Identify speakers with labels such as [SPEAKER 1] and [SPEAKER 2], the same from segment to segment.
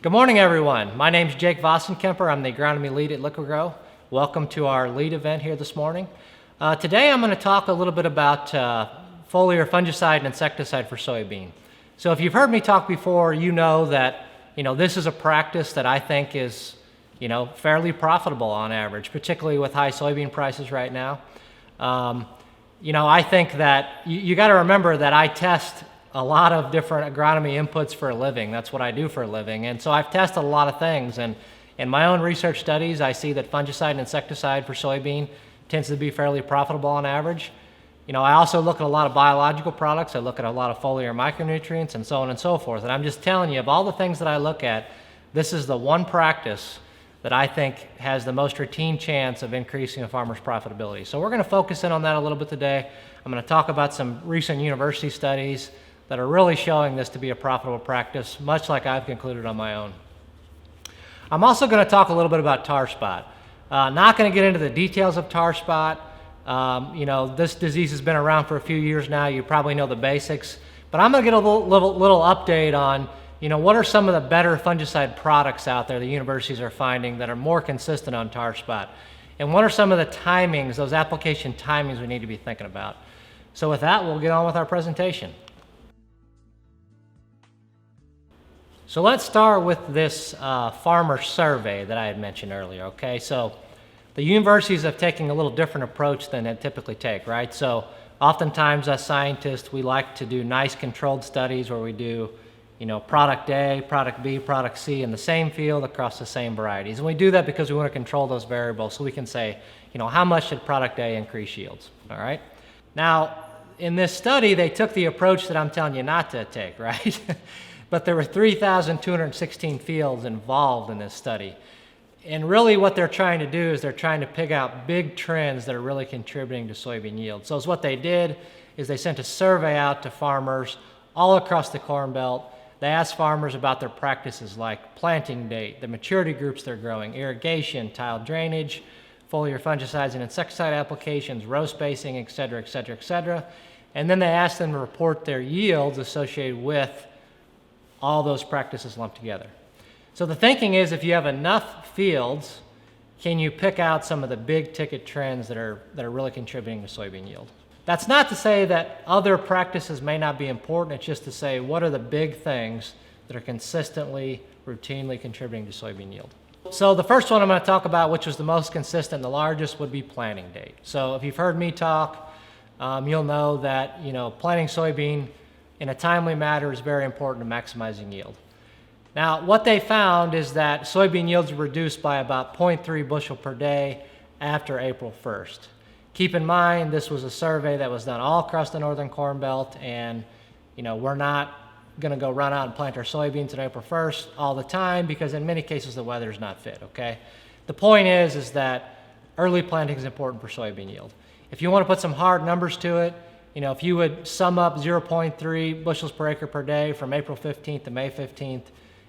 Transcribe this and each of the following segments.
[SPEAKER 1] Good morning, everyone. My name is Jake Vossenkemper. I'm the Agronomy Lead at Liqui-Grow. Welcome to our lead event here this morning. Today I'm going to talk a little bit about foliar fungicide and insecticide for soybean. So if you've heard me talk before, you know that this is a practice that I think is fairly profitable on average, particularly with high soybean prices right now. I think that you got to remember that I test a lot of different agronomy inputs for a living. That's what I do for a living. And so I've tested a lot of things. And in my own research studies, I see that fungicide and insecticide for soybean tends to be fairly profitable on average. I also look at a lot of biological products. I look at a lot of foliar micronutrients and so on and so forth. And I'm just telling you, of all the things that I look at, this is the one practice that I think has the most routine chance of increasing a farmer's profitability. So we're going to focus in on that a little bit today. I'm going to talk about some recent university studies that are really showing this to be a profitable practice, much like I've concluded on my own. I'm also going to talk a little bit about tar spot. Not going to get into the details of tar spot. This disease has been around for a few years now. You probably know the basics. But I'm going to get a little update on what are some of the better fungicide products out there the universities are finding that are more consistent on tar spot. And what are some of the timings, those application timings we need to be thinking about. So with that, we'll get on with our presentation. So let's start with this farmer survey that I had mentioned earlier, okay? So the universities have taken a little different approach than they typically take, right? So oftentimes as scientists, we like to do nice controlled studies where we do, product A, product B, product C in the same field across the same varieties. And we do that because we want to control those variables so we can say, how much did product A increase yields, all right? Now, in this study, they took the approach that I'm telling you not to take, right? But there were 3,216 fields involved in this study. And really what they're trying to do is they're trying to pick out big trends that are really contributing to soybean yield. So what they did is they sent a survey out to farmers all across the Corn Belt. They asked farmers about their practices like planting date, the maturity groups they're growing, irrigation, tile drainage, foliar fungicides and insecticide applications, row spacing, et cetera, et cetera, et cetera. And then they asked them to report their yields associated with all those practices lumped together. So the thinking is if you have enough fields, can you pick out some of the big ticket trends that are really contributing to soybean yield? That's not to say that other practices may not be important. It's just to say what are the big things that are consistently, routinely contributing to soybean yield. So the first one I'm going to talk about, which was the most consistent and the largest, would be planting date. So if you've heard me talk, you'll know that planting soybean in a timely manner is very important to maximizing yield. Now, what they found is that soybean yields were reduced by about 0.3 bushel per day after April 1st. Keep in mind, this was a survey that was done all across the northern Corn Belt, and we're not going to go run out and plant our soybeans on April 1st all the time because in many cases the weather is not fit, okay? The point is that early planting is important for soybean yield. If you want to put some hard numbers to it, if you would sum up 0.3 bushels per acre per day from April 15th to May 15th,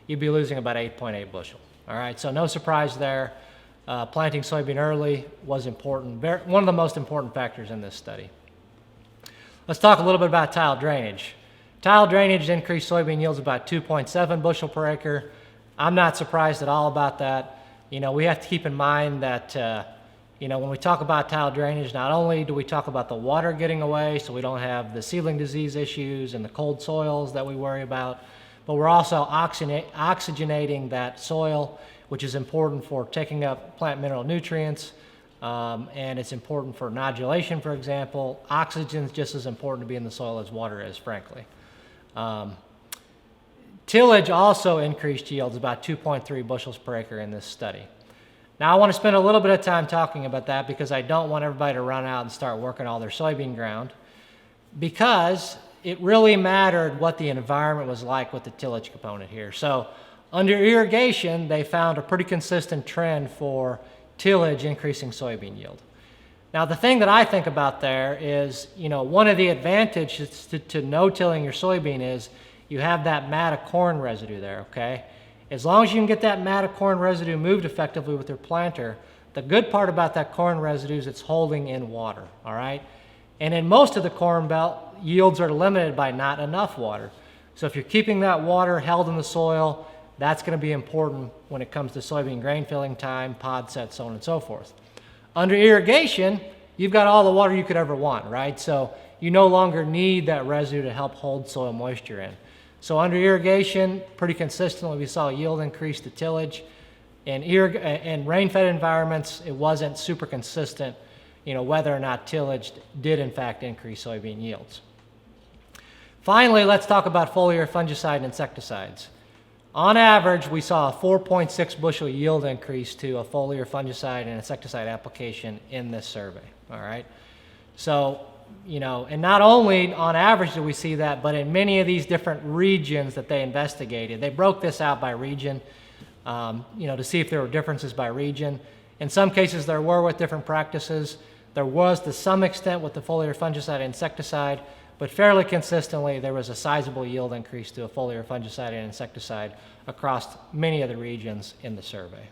[SPEAKER 1] you'd be losing about 8.8 bushel. All right, so no surprise there. Planting soybean early was important, one of the most important factors in this study. Let's talk a little bit about tile drainage. Tile drainage increased soybean yields about 2.7 bushel per acre. I'm not surprised at all about that. We have to keep in mind that when we talk about tile drainage, not only do we talk about the water getting away so we don't have the seedling disease issues and the cold soils that we worry about, but we're also oxygenating that soil, which is important for taking up plant mineral nutrients, and it's important for nodulation, for example. Oxygen is just as important to be in the soil as water is, frankly. Tillage also increased yields about 2.3 bushels per acre in this study. Now, I want to spend a little bit of time talking about that because I don't want everybody to run out and start working all their soybean ground, because it really mattered what the environment was like with the tillage component here. So under irrigation, they found a pretty consistent trend for tillage increasing soybean yield. Now, the thing that I think about there is, one of the advantages to no-tilling your soybean is you have that mat of corn residue there, okay? As long as you can get that mat of corn residue moved effectively with your planter, the good part about that corn residue is it's holding in water, all right? And in most of the Corn Belt, yields are limited by not enough water. So if you're keeping that water held in the soil, that's going to be important when it comes to soybean grain filling time, pod set, so on and so forth. Under irrigation, you've got all the water you could ever want, right? So you no longer need that residue to help hold soil moisture in. So under irrigation, pretty consistently we saw yield increase to tillage. In rain-fed environments, it wasn't super consistent, whether or not tillage did in fact increase soybean yields. Finally, let's talk about foliar fungicide and insecticides. On average, we saw a 4.6 bushel yield increase to a foliar fungicide and insecticide application in this survey, all right? So, and not only on average did we see that, but in many of these different regions that they investigated, they broke this out by region, to see if there were differences by region. In some cases, there were with different practices. There was to some extent with the foliar fungicide and insecticide, but fairly consistently, there was a sizable yield increase to a foliar fungicide and insecticide across many of the regions in the survey.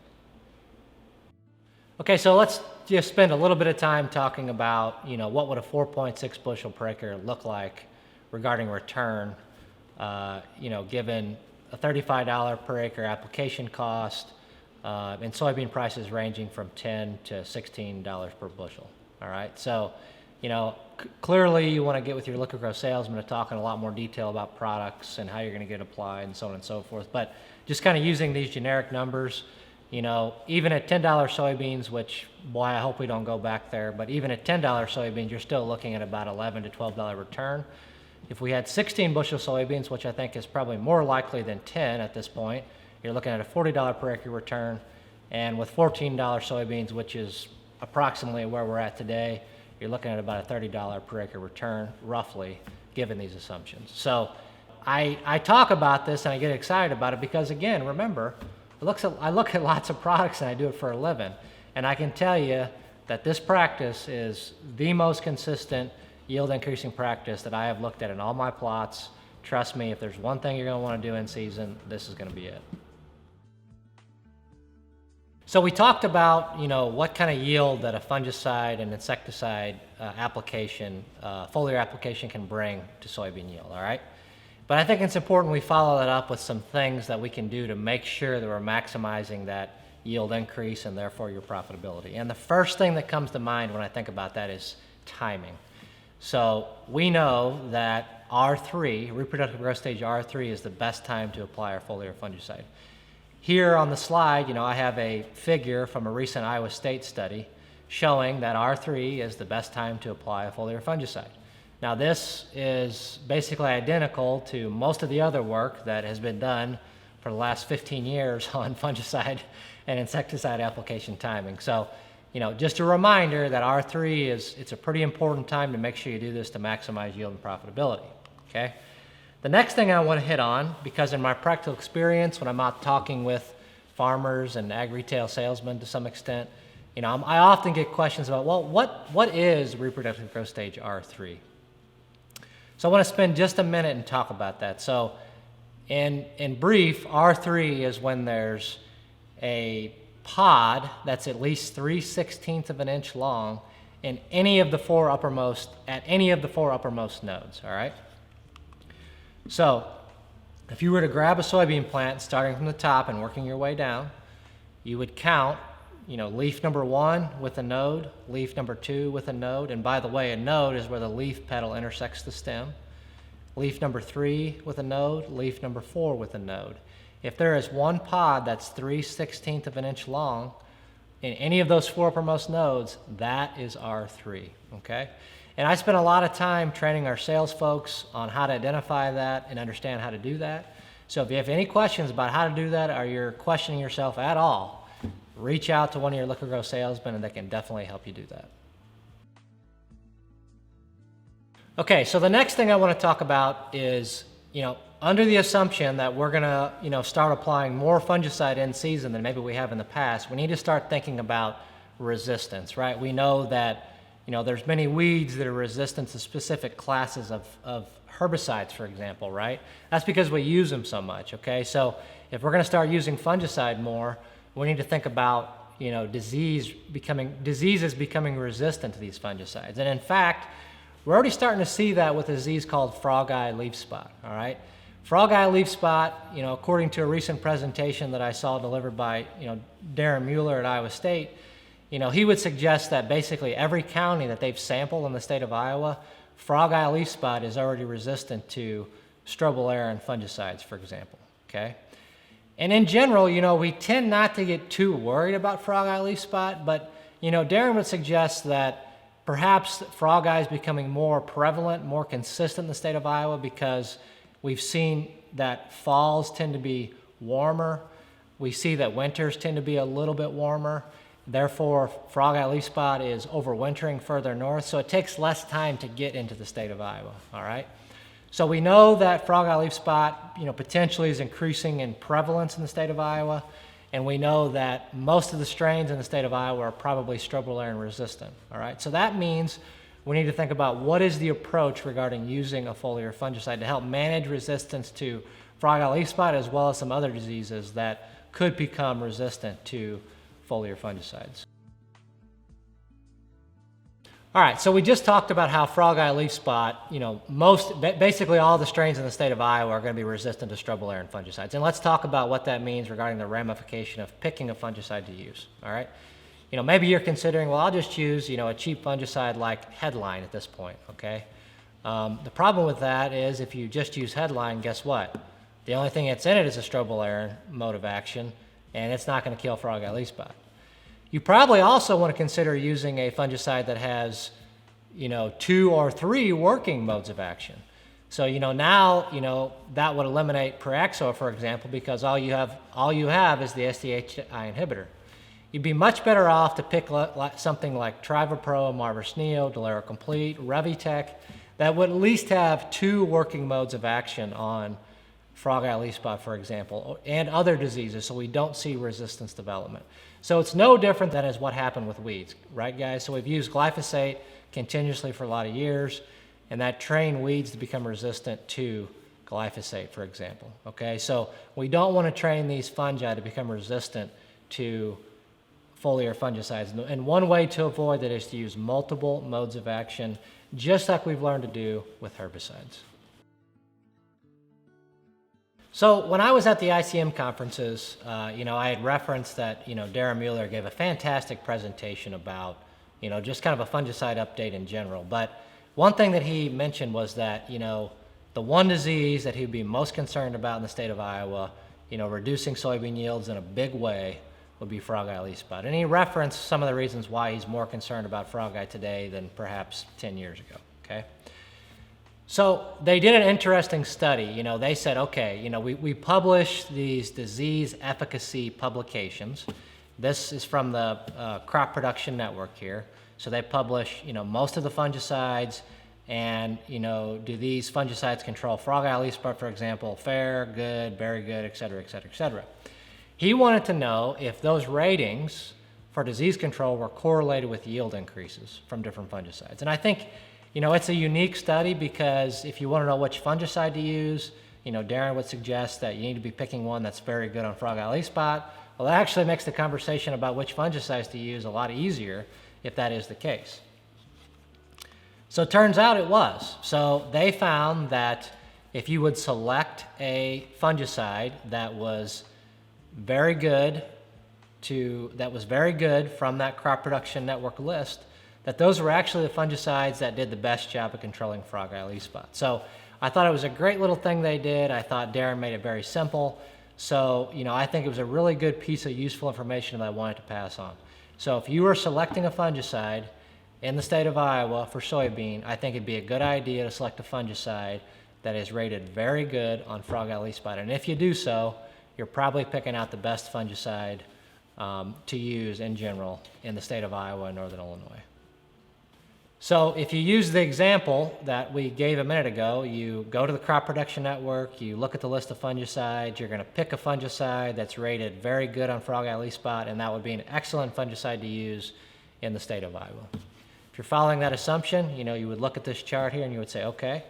[SPEAKER 1] Okay, so let's just spend a little bit of time talking about, what would a 4.6 bushel per acre look like regarding return, given a $35 per acre application cost, and soybean prices ranging from $10 to $16 per bushel. All right, so clearly you want to get with your Liqui-Grow salesman to talk in a lot more detail about products and how you're going to get applied and so on and so forth. But just kind of using these generic numbers, even at $10 soybeans, which, boy, I hope we don't go back there, but even at $10 soybeans, you're still looking at about $11 to $12 return. If we had 16 bushel soybeans, which I think is probably more likely than 10 at this point, you're looking at a $40 per acre return. And with $14 soybeans, which is approximately where we're at today, you're looking at about a $30 per acre return, roughly, given these assumptions. So I talk about this and I get excited about it because, again, remember, I look at lots of products and I do it for a living. And I can tell you that this practice is the most consistent yield increasing practice that I have looked at in all my plots. Trust me, if there's one thing you're going to want to do in season, this is going to be it. So we talked about, what kind of yield that a fungicide and insecticide application, foliar application can bring to soybean yield, all right? But I think it's important we follow that up with some things that we can do to make sure that we're maximizing that yield increase and therefore your profitability. And the first thing that comes to mind when I think about that is timing. So we know that R3, reproductive growth stage R3, is the best time to apply our foliar fungicide. Here on the slide, I have a figure from a recent Iowa State study showing that R3 is the best time to apply a foliar fungicide. Now this is basically identical to most of the other work that has been done for the last 15 years on fungicide and insecticide application timing. So, just a reminder that R3 it's a pretty important time to make sure you do this to maximize yield and profitability, okay? The next thing I want to hit on, because in my practical experience, when I'm out talking with farmers and ag retail salesmen to some extent, I often get questions about, well, what is reproductive growth stage R3? So I want to spend just a minute and talk about that. So in brief, R3 is when there's a pod that's at least 3/16 of an inch long in any of the four uppermost nodes, all right? So if you were to grab a soybean plant starting from the top and working your way down, you would count, leaf number 1 with a node, leaf number 2 with a node, and by the way, a node is where the leaf petal intersects the stem. Leaf number 3 with a node, leaf number 4 with a node. If there is one pod that's 3/16 of an inch long in any of those four uppermost nodes, that is R3, okay? And I spent a lot of time training our sales folks on how to identify that and understand how to do that. So if you have any questions about how to do that or you're questioning yourself at all, reach out to one of your Liqui-Grow salesmen and they can definitely help you do that. Okay, so the next thing I want to talk about is, under the assumption that we're going to, start applying more fungicide in season than maybe we have in the past, we need to start thinking about resistance, right? We know that, there's many weeds that are resistant to specific classes of herbicides, for example, right? That's because we use them so much, okay? So if we're going to start using fungicide more, we need to think about, diseases becoming resistant to these fungicides. And in fact, We're already starting to see that with a disease called frog eye leaf spot, all right? Frog eye leaf spot, according to a recent presentation that I saw delivered by, Darren Mueller at Iowa State, he would suggest that basically every county that they've sampled in the state of Iowa, frog eye leaf spot is already resistant to strobilurin fungicides, for example, okay? And in general, we tend not to get too worried about frog eye leaf spot, but, Darren would suggest that perhaps frog eye is becoming more prevalent, more consistent in the state of Iowa because we've seen that falls tend to be warmer. We see that winters tend to be a little bit warmer. Therefore, frog eye leaf spot is overwintering further north, so it takes less time to get into the state of Iowa, all right? So we know that frog eye leaf spot, potentially is increasing in prevalence in the state of Iowa, and we know that most of the strains in the state of Iowa are probably strobilurin resistant, all right? So that means we need to think about what is the approach regarding using a foliar fungicide to help manage resistance to frog eye leaf spot as well as some other diseases that could become resistant to foliar fungicides. All right, so we just talked about how frog eye leaf spot, basically all the strains in the state of Iowa are going to be resistant to strobilurin fungicides. And let's talk about what that means regarding the ramification of picking a fungicide to use, all right? Maybe you're considering, well, I'll just use, a cheap fungicide like Headline at this point, okay? The problem with that is if you just use Headline, guess what? The only thing that's in it is a strobilurin mode of action, and it's not going to kill frog eye leaf spot. You probably also want to consider using a fungicide that has, 2 or 3 working modes of action. So, now, that would eliminate Pyraxor, for example, because all you have is the SDHI inhibitor. You'd be much better off to pick something like Trivapro, Marvesneo, Delero Complete, Revitec, that would at least have 2 working modes of action on frog eye leaf spot, for example, and other diseases, so we don't see resistance development. So it's no different than is what happened with weeds, right, guys? So we've used glyphosate continuously for a lot of years, and that trained weeds to become resistant to glyphosate, for example, okay? So we don't want to train these fungi to become resistant to foliar fungicides. And one way to avoid that is to use multiple modes of action, just like we've learned to do with herbicides. So when I was at the ICM conferences, I had referenced that, Darren Mueller gave a fantastic presentation about, just kind of a fungicide update in general. But one thing that he mentioned was that, the one disease that he'd be most concerned about in the state of Iowa, reducing soybean yields in a big way would be frog eye leaf spot. And he referenced some of the reasons why he's more concerned about frog eye today than perhaps 10 years ago, okay? So they did an interesting study. They said, okay, we publish these disease efficacy publications. This is from the Crop Production Network here. So they publish, most of the fungicides and, do these fungicides control frog eye leaf spot, for example, fair, good, very good, et cetera, et cetera, et cetera. He wanted to know if those ratings for disease control were correlated with yield increases from different fungicides. And I think, it's a unique study because if you want to know which fungicide to use, Darren would suggest that you need to be picking one that's very good on frog eye leaf spot. Well, that actually makes the conversation about which fungicides to use a lot easier if that is the case. So it turns out it was. So they found that if you would select a fungicide that was very good from that Crop Production Network list, that those were actually the fungicides that did the best job of controlling frog eye leaf spot. So I thought it was a great little thing they did. I thought Darren made it very simple. So, I think it was a really good piece of useful information that I wanted to pass on. So if you were selecting a fungicide in the state of Iowa for soybean, I think it'd be a good idea to select a fungicide that is rated very good on frog eye leaf spot. And if you do so, you're probably picking out the best fungicide to use in general in the state of Iowa and Northern Illinois. So if you use the example that we gave a minute ago, you go to the Crop Production Network, you look at the list of fungicides, you're going to pick a fungicide that's rated very good on frog eye leaf spot, and that would be an excellent fungicide to use in the state of Iowa. If you're following that assumption, you would look at this chart here and you would say, okay,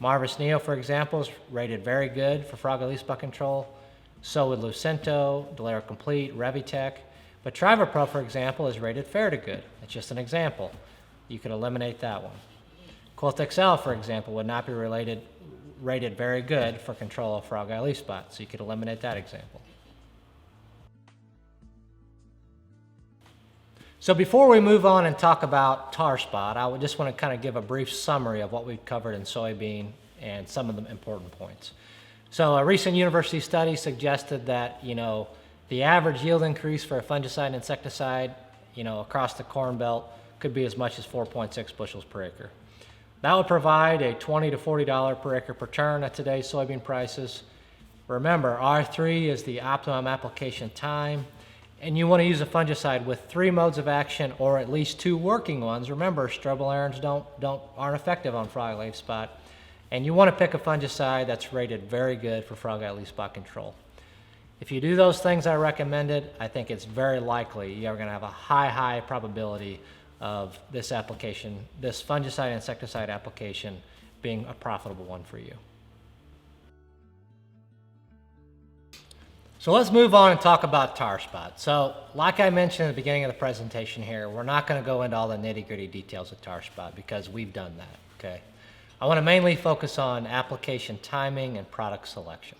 [SPEAKER 1] Marvesneo, for example, is rated very good for frog eye leaf spot control. So would Lucento, Delero Complete, Revitec. But Trivapro, for example, is rated fair to good. It's just an example. You could eliminate that one. Quilth XL, for example, would not be rated very good for control of frog eye leaf spot, so you could eliminate that example. So before we move on and talk about tar spot, I would just want to kind of give a brief summary of what we've covered in soybean and some of the important points. So a recent university study suggested that, the average yield increase for a fungicide and insecticide, across the corn belt could be as much as 4.6 bushels per acre. That would provide a $20 to $40 per acre per turn at today's soybean prices. Remember, R3 is the optimum application time, and you want to use a fungicide with 3 modes of action or at least 2 working ones. Remember, strobilurins aren't effective on frog eye leaf spot, and you want to pick a fungicide that's rated very good for frog eye leaf spot control. If you do those things I recommended, I think it's very likely you're going to have a high probability of this application, this fungicide insecticide application, being a profitable one for you. So let's move on and talk about tar spot. So like I mentioned at the beginning of the presentation here, we're not going to go into all the nitty-gritty details of tar spot because we've done that, okay? I want to mainly focus on application timing and product selection.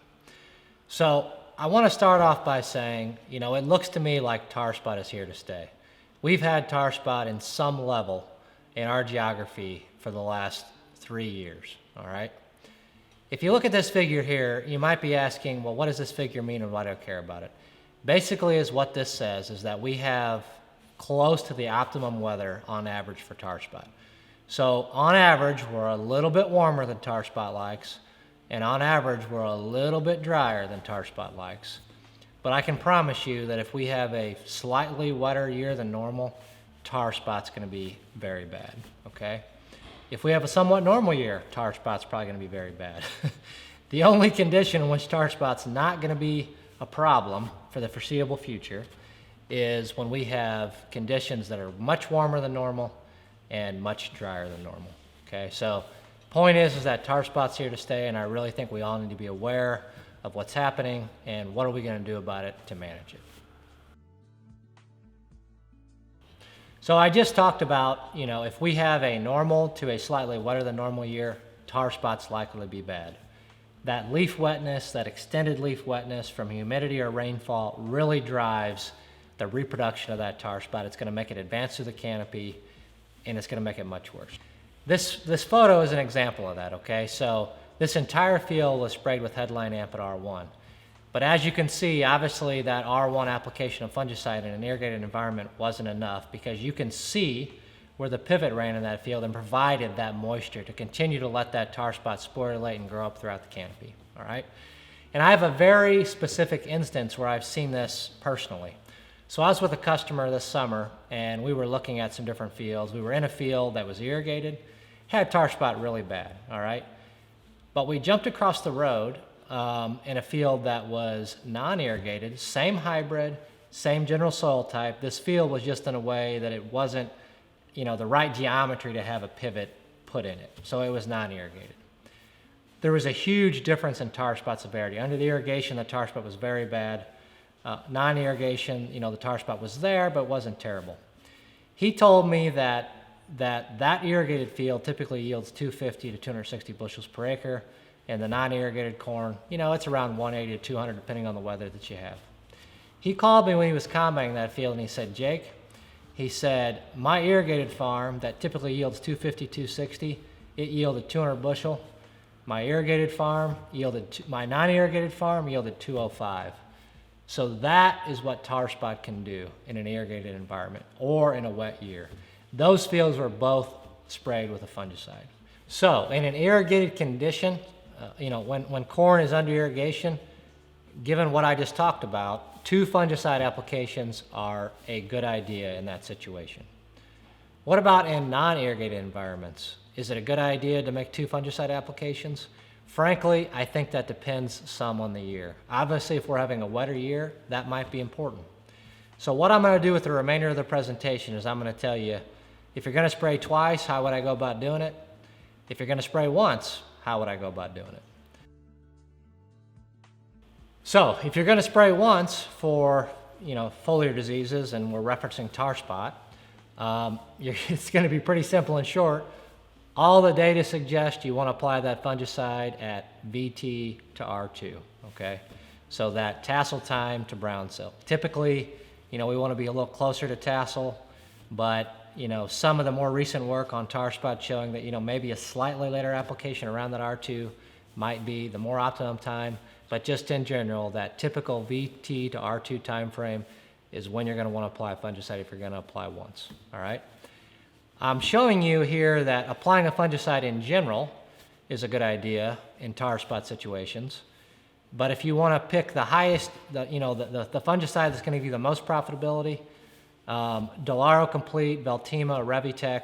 [SPEAKER 1] So I want to start off by saying, it looks to me like tar spot is here to stay. We've had tar spot in some level in our geography for the last 3 years, all right? If you look at this figure here, you might be asking, well, what does this figure mean and why do I care about it? Basically, is what this says is that we have close to the optimum weather on average for tar spot. So on average, we're a little bit warmer than tar spot likes, and on average, we're a little bit drier than tar spot likes. But I can promise you that if we have a slightly wetter year than normal, tar spot's going to be very bad, okay? If we have a somewhat normal year, tar spot's probably going to be very bad. The only condition in which tar spot's not going to be a problem for the foreseeable future is when we have conditions that are much warmer than normal and much drier than normal, okay? So point is that tar spot's here to stay, and I really think we all need to be aware of what's happening and what are we going to do about it to manage it. So I just talked about, if we have a normal to a slightly wetter than normal year, tar spot's likely to be bad. That leaf wetness, that extended leaf wetness from humidity or rainfall really drives the reproduction of that tar spot. It's going to make it advance through the canopy, and it's going to make it much worse. This photo is an example of that, okay? So this entire field was sprayed with headline amp at R1. But as you can see, obviously that R1 application of fungicide in an irrigated environment wasn't enough because you can see where the pivot ran in that field and provided that moisture to continue to let that tar spot sporulate and grow up throughout the canopy, all right? And I have a very specific instance where I've seen this personally. So I was with a customer this summer and we were looking at some different fields. We were in a field that was irrigated, had tar spot really bad, all right? But we jumped across the road in a field that was non-irrigated, same hybrid, same general soil type. This field was just in a way that it wasn't, the right geometry to have a pivot put in it. So it was non-irrigated. There was a huge difference in tar spot severity. Under the irrigation, the tar spot was very bad. Non-irrigation, the tar spot was there, but wasn't terrible. He told me that irrigated field typically yields 250 to 260 bushels per acre, and the non-irrigated corn, it's around 180 to 200 depending on the weather that you have. He called me when he was combining that field and he said, Jake, he said, my irrigated farm that typically yields 250, 260, it yielded 200 bushel. My non-irrigated farm yielded 205. So that is what tar spot can do in an irrigated environment or in a wet year. Those fields were both sprayed with a fungicide. So in an irrigated condition, when corn is under irrigation, given what I just talked about, 2 fungicide applications are a good idea in that situation. What about in non-irrigated environments? Is it a good idea to make 2 fungicide applications? Frankly, I think that depends some on the year. Obviously, if we're having a wetter year, that might be important. So what I'm going to do with the remainder of the presentation is I'm going to tell you, if you're going to spray twice, how would I go about doing it? If you're going to spray once, how would I go about doing it? So if you're going to spray once for foliar diseases, and we're referencing tar spot, it's going to be pretty simple and short. all the data suggests you want to apply that fungicide at VT to R2, okay? So that tassel time to brown silk. Typically, we want to be a little closer to tassel, but some of the more recent work on tar spot showing that, maybe a slightly later application around that R2 might be the more optimum time, but just in general, that typical VT to R2 time frame is when you're going to want to apply a fungicide if you're going to apply once, all right? I'm showing you here that applying a fungicide in general is a good idea in tar spot situations, but if you want to pick the highest, the fungicide that's going to give you the most profitability, Delaro Complete, Veltima, Revitec,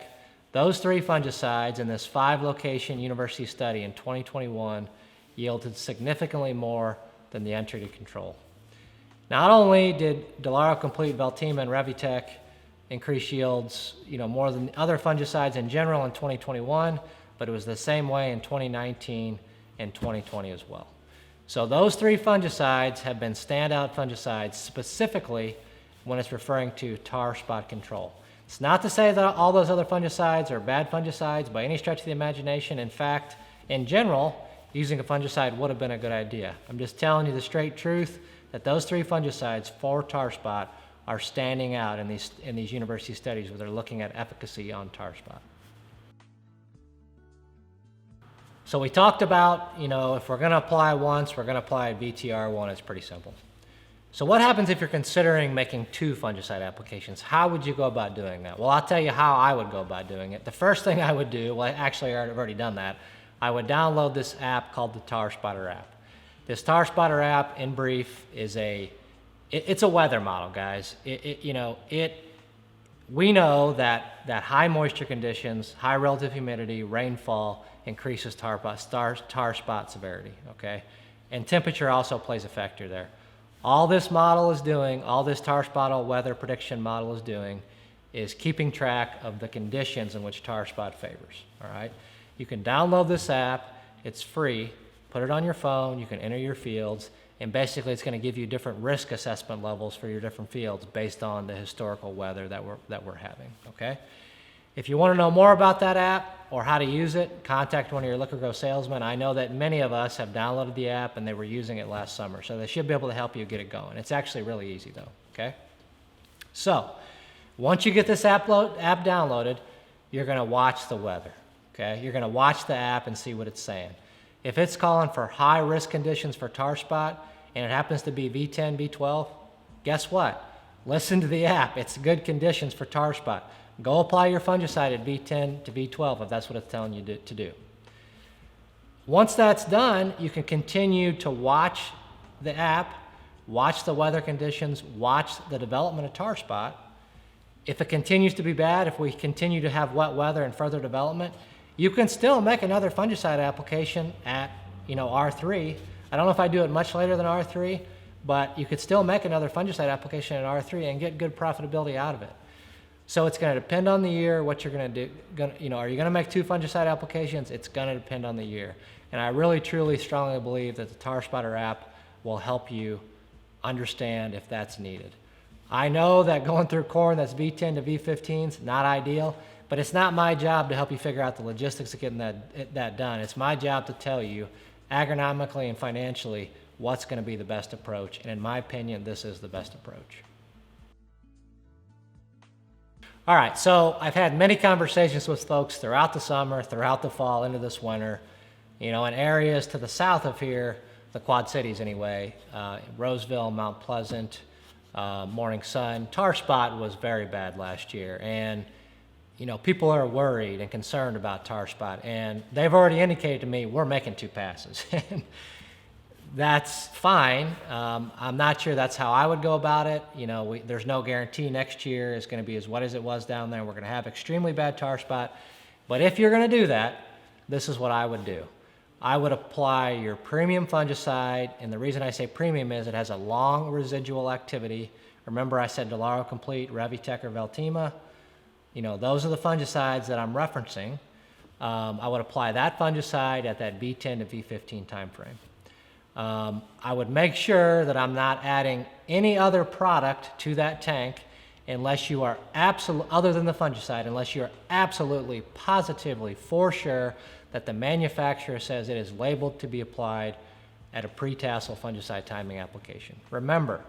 [SPEAKER 1] those 3 fungicides in this 5-location university study in 2021 yielded significantly more than the untreated control. Not only did Delaro Complete, Veltima, and Revitec increase yields, more than other fungicides in general in 2021, but it was the same way in 2019 and 2020 as well. So those 3 fungicides have been standout fungicides specifically when it's referring to tar spot control. It's not to say that all those other fungicides are bad fungicides by any stretch of the imagination. In fact, in general, using a fungicide would have been a good idea. I'm just telling you the straight truth that those 3 fungicides for tar spot are standing out in these university studies where they're looking at efficacy on tar spot. So we talked about, if we're going to apply once, we're going to apply VTR1. It's pretty simple. So what happens if you're considering making 2 fungicide applications? How would you go about doing that? Well, I'll tell you how I would go about doing it. The first thing I would do, well, actually I've already done that, I would download this app called the Tar Spotter app. This Tar Spotter app, in brief, is it's a weather model, guys. We know that high moisture conditions, high relative humidity, rainfall increases tar spot severity, okay? And temperature also plays a factor there. All this model is doing, all this tar spot weather prediction model is doing, is keeping track of the conditions in which tar spot favors, all right? You can download this app, it's free, put it on your phone, you can enter your fields, and basically it's going to give you different risk assessment levels for your different fields based on the historical weather that we're having, okay? If you want to know more about that app or how to use it, contact one of your Liqui-Grow salesmen. I know that many of us have downloaded the app and they were using it last summer, so they should be able to help you get it going. It's actually really easy though, okay? So, once you get this app downloaded, you're going to watch the weather, okay? You're going to watch the app and see what it's saying. If it's calling for high risk conditions for tar spot and it happens to be V10, V12, guess what? Listen to the app. It's good conditions for tar spot. Go apply your fungicide at V10 to V12 if that's what it's telling you to do. Once that's done, you can continue to watch the app, watch the weather conditions, watch the development of tar spot. If it continues to be bad, if we continue to have wet weather and further development, you can still make another fungicide application at R3. I don't know if I do it much later than R3, but you could still make another fungicide application at R3 and get good profitability out of it. So it's going to depend on the year what you're going to do. Are you going to make 2 fungicide applications? It's going to depend on the year. And I really, truly, strongly believe that the Tar Spotter app will help you understand if that's needed. I know that going through corn that's V10 to V15 is not ideal, but it's not my job to help you figure out the logistics of getting that done. It's my job to tell you agronomically and financially what's going to be the best approach. And in my opinion, this is the best approach. All right, so I've had many conversations with folks throughout the summer, throughout the fall, into this winter, in areas to the south of here, the Quad Cities anyway, Roseville, Mount Pleasant, Morning Sun. Tar spot was very bad last year, and people are worried and concerned about tar spot, and they've already indicated to me we're making 2 passes. That's fine. I'm not sure that's how I would go about it. There's no guarantee next year is going to be as wet as it was down there. We're going to have extremely bad tar spot. But if you're going to do that, this is what I would do. I would apply your premium fungicide, and the reason I say premium is it has a long residual activity. Remember I said Delaro Complete, Revitec, or Veltima? Those are the fungicides that I'm referencing. I would apply that fungicide at that V10 to V15 time frame. I would make sure that I'm not adding any other product to that tank unless you are other than the fungicide, unless you're absolutely, positively, for sure that the manufacturer says it is labeled to be applied at a pre-tassel fungicide timing application. Remember,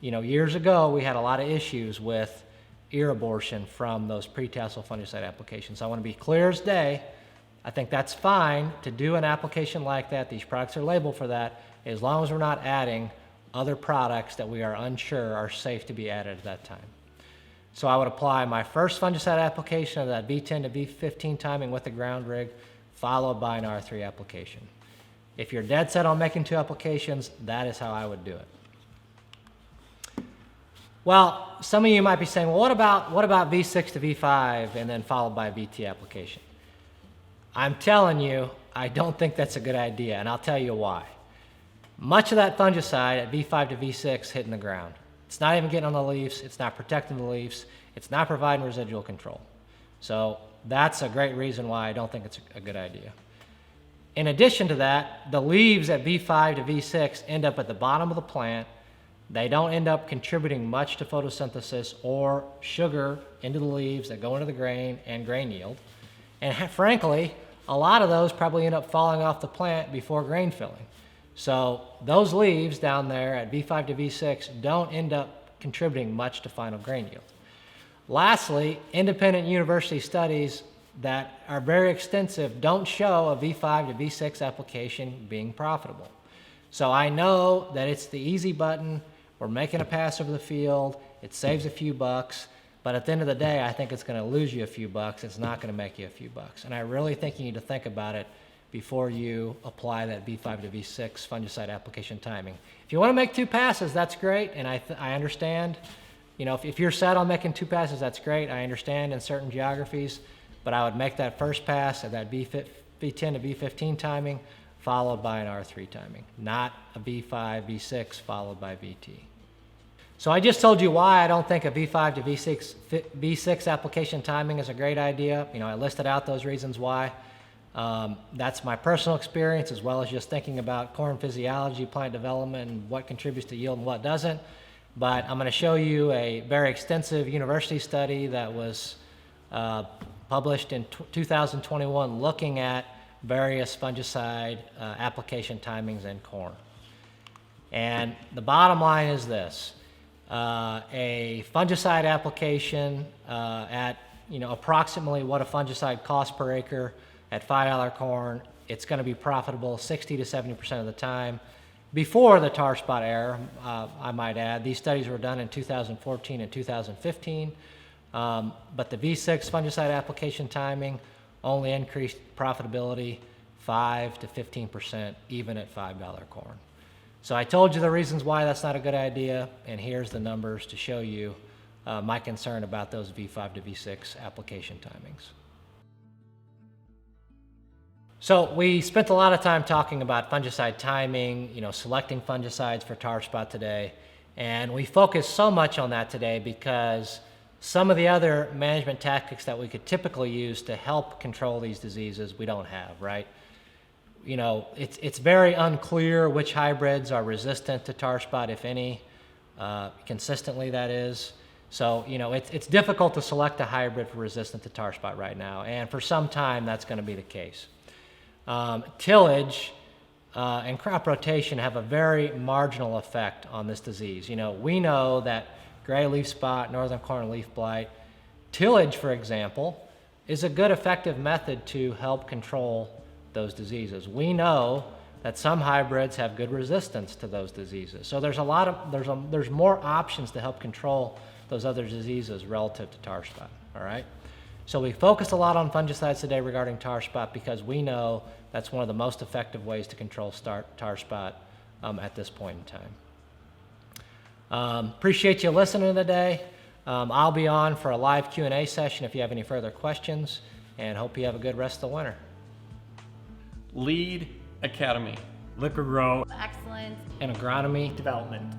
[SPEAKER 1] years ago we had a lot of issues with ear abortion from those pre-tassel fungicide applications. So I want to be clear as day. I think that's fine to do an application like that. These products are labeled for that, as long as we're not adding other products that we are unsure are safe to be added at that time. So I would apply my first fungicide application of that V10 to V15 timing with the ground rig, followed by an R3 application. If you're dead set on making 2 applications, that is how I would do it. Well, some of you might be saying, well, what about V6 to V5 and then followed by a VT application? I'm telling you, I don't think that's a good idea, and I'll tell you why. Much of that fungicide at V5 to V6 hitting the ground. It's not even getting on the leaves, it's not protecting the leaves, it's not providing residual control. So that's a great reason why I don't think it's a good idea. In addition to that, the leaves at V5 to V6 end up at the bottom of the plant. They don't end up contributing much to photosynthesis or sugar into the leaves that go into the grain and grain yield. And frankly, a lot of those probably end up falling off the plant before grain filling. So those leaves down there at V5 to V6 don't end up contributing much to final grain yield. Lastly, independent university studies that are very extensive don't show a V5 to V6 application being profitable. So I know that it's the easy button. We're making a pass over the field. It saves a few bucks. But at the end of the day, I think it's going to lose you a few bucks. It's not going to make you a few bucks. And I really think you need to think about it before you apply that V5 to V6 fungicide application timing. If you want to make 2 passes, that's great. And I understand, if you're set on making 2 passes, that's great. I understand in certain geographies. But I would make that first pass at that V10 to V15 timing, followed by an R3 timing, not a V5, V6, followed by VT. So I just told you why I don't think a V5 to V6 application timing is a great idea. I listed out those reasons why. That's my personal experience, as well as just thinking about corn physiology, plant development, and what contributes to yield and what doesn't. But I'm going to show you a very extensive university study that was published in 2021 looking at various fungicide application timings in corn. And the bottom line is this. A fungicide application at approximately what a fungicide costs per acre at $5 corn, it's going to be profitable 60 to 70% of the time. Before the tar spot error, I might add, these studies were done in 2014 and 2015. But the V6 fungicide application timing only increased profitability 5 to 15%, even at $5 corn. So I told you the reasons why that's not a good idea, and here's the numbers to show you my concern about those V5 to V6 application timings. So we spent a lot of time talking about fungicide timing, selecting fungicides for tar spot today, and we focused so much on that today because some of the other management tactics that we could typically use to help control these diseases we don't have, right? It's very unclear which hybrids are resistant to tar spot, if any, consistently that is. So, it's difficult to select a hybrid for resistant to tar spot right now, and for some time that's going to be the case. Tillage and crop rotation have a very marginal effect on this disease. We know that gray leaf spot, northern corn leaf blight, tillage, for example, is a good effective method to help control those diseases. We know that some hybrids have good resistance to those diseases. So there's more options to help control those other diseases relative to tar spot, all right? So we focused a lot on fungicides today regarding tar spot because we know that's one of the most effective ways to control tar spot at this point in time. Appreciate you listening today. I'll be on for a live Q&A session if you have any further questions, and hope you have a good rest of the winter.
[SPEAKER 2] Lead Academy.
[SPEAKER 3] Liqui-Grow
[SPEAKER 4] Excellent.
[SPEAKER 1] And agronomy
[SPEAKER 3] development.